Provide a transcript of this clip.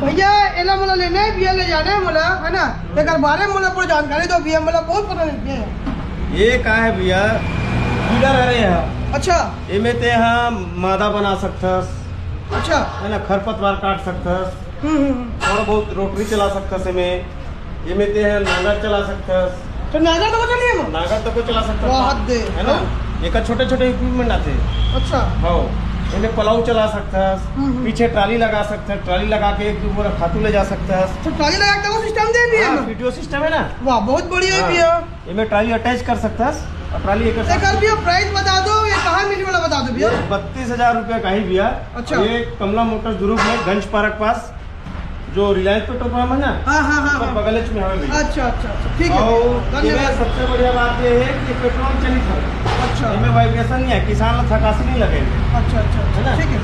भैया एला मोला लेना है भैया ले जाना है मोला है ना एक बारे में मोला पूरी जानकारी दो भैया मोला बहुत पता नहीं भैया। ये का है भैया फीडर है रे यहाँ। अच्छा इमे ते यहाँ मादा बना सकथस अच्छा है ना, खरपतवार काट सकथस, थोड़ा बहुत रोटरी चला सकथस। इमे ते हैं नांगर चला सकथस। तो नागा तो चलिए हम नांगर तो को चला सकथस बहुत दे है ना। एक छोटे छोटे इक्विपमेंट आते। अच्छा हाँ इन्हें पलाऊ चला सकथस, पीछे ट्राली लगा सकथस, ट्राली लगा के एक पूरा खातू ले जा सकथस। तो ट्राली लगा के वो सिस्टम दे भैया वीडियो सिस्टम है ना। वाह बहुत बढ़िया है भैया। इनमें ट्राली अटैच कर सकथस और ट्राली एक एक भैया प्राइस बता दो ये कहाँ मिलने वाला बता दो भैया। 32,000 रुपया का ही भैया। अच्छा। ये कमला मोटर्स ग्रुप में गंज पार्क पास जो रिलायंस पेट्रोल पंप है ना, हाँ हाँ हाँ उसके बगल में हमें भैया। अच्छा अच्छा अच्छा ठीक है और धन्यवाद। इनमें सबसे बढ़िया बात ये है कि पेट्रोल चलित है। अच्छा इनमें वाइब्रेशन नहीं है, किसान थकासी नहीं लगेंगे अच्छा अच्छा है ना। ठीक है